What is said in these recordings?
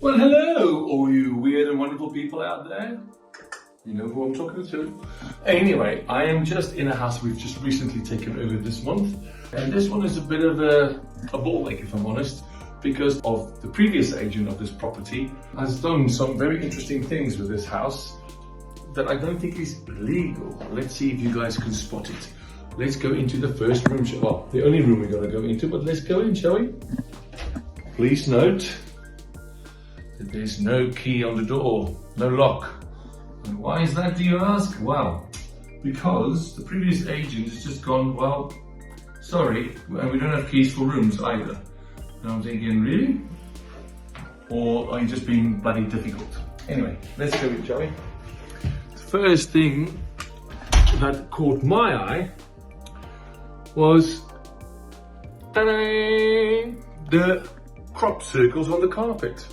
Well, hello, all you weird and wonderful people out there. You know who I'm talking to. Anyway, I am just in a house we've just recently taken over this month. And this one is a bit of a ball ache, if I'm honest, because of the previous agent of this property has done some very interesting things with this house that I don't think is legal. Let's see if you guys can spot it. Let's go into the first room, well, the only room we're gonna go into, but let's go in, shall we? Please note that there's no key on the door, no lock. And why is that, do you ask? Well, because the previous agent has just gone, well, sorry, and we don't have keys for rooms either. And I'm thinking, really? Or are you just being bloody difficult? Anyway, let's go in, shall we? The first thing that caught my eye was the crop circles on the carpet.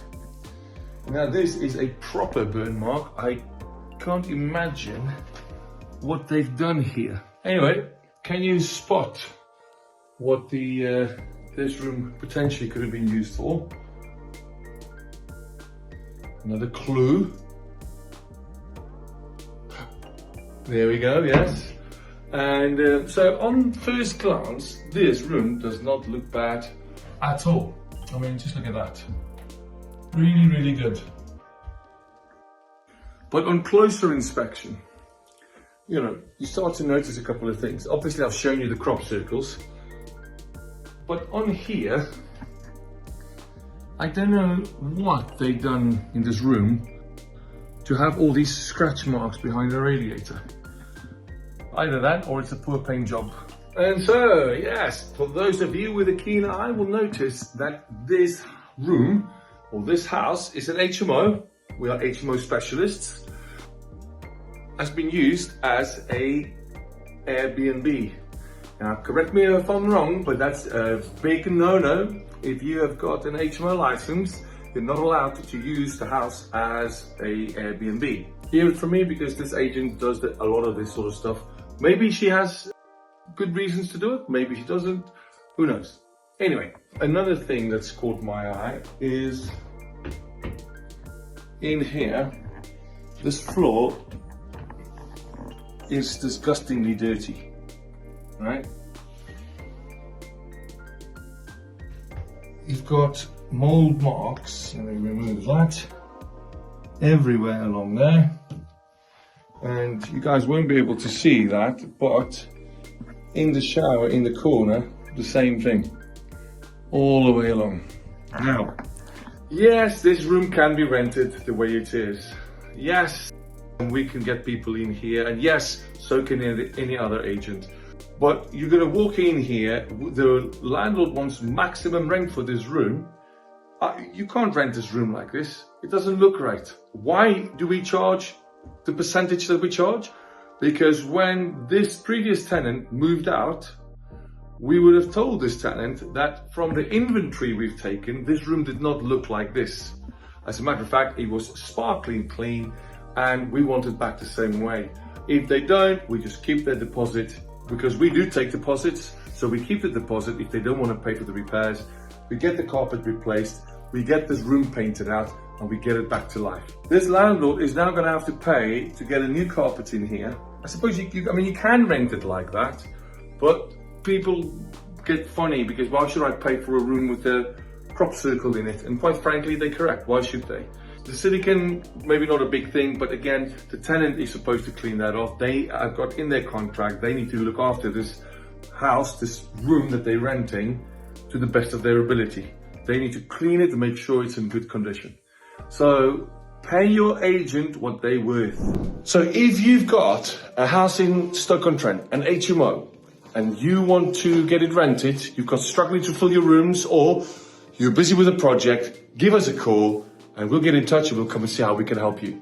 Now this is a proper burn mark. I can't imagine what they've done here. Anyway, can you spot what this room potentially could have been used for? Another clue. There we go, yes. And so on first glance, this room does not look bad at all. I mean, just look at that. Really, really good. But on closer inspection, you know, you start to notice a couple of things. Obviously, I've shown you the crop circles. But on here, I don't know what they've done in this room to have all these scratch marks behind the radiator. Either that or it's a poor paint job. And so, yes, for those of you with a keen eye will notice that this room or this house is an HMO. We are HMO specialists. Has been used as a Airbnb. Now, correct me if I'm wrong, but that's a big no-no. If you have got an HMO license, you're not allowed to use the house as a Airbnb. Hear it from me because this agent does a lot of this sort of stuff. Maybe she has good reasons to do it, maybe she doesn't, who knows. Anyway, another thing that's caught my eye is in here, this floor is disgustingly dirty, right? You've got mold marks, let me remove that, everywhere along there. And you guys won't be able to see that, but in the shower in the corner, the same thing, all the way along. Now, yes, this room can be rented the way it is. Yes, we can get people in here, and yes, so can any other agent. But you're gonna walk in here, the landlord wants maximum rent for this room. You can't rent this room like this. It doesn't look right. Why do we charge the percentage that we charge? Because when this previous tenant moved out, we would have told this tenant that from the inventory we've taken, this room did not look like this. As a matter of fact, it was sparkling clean and we want it back the same way. If they don't, we just keep their deposit because we do take deposits. So we keep the deposit if they don't want to pay for the repairs. We get the carpet replaced, we get this room painted out, and we get it back to life. This landlord is now going to have to pay to get a new carpet in here. I suppose you can rent it like that, but people get funny because why should I pay for a room with a crop circle in it? And quite frankly, they're correct. Why should they? The silicone, maybe not a big thing, but again, the tenant is supposed to clean that off. They have got in their contract, they need to look after this house, this room that they're renting to the best of their ability. They need to clean it and make sure it's in good condition. So pay your agent what they're worth. So if you've got a house in Stoke-on-Trent, an HMO, and you want to get it rented, you've got struggling to fill your rooms, or you're busy with a project, give us a call and we'll get in touch and we'll come and see how we can help you.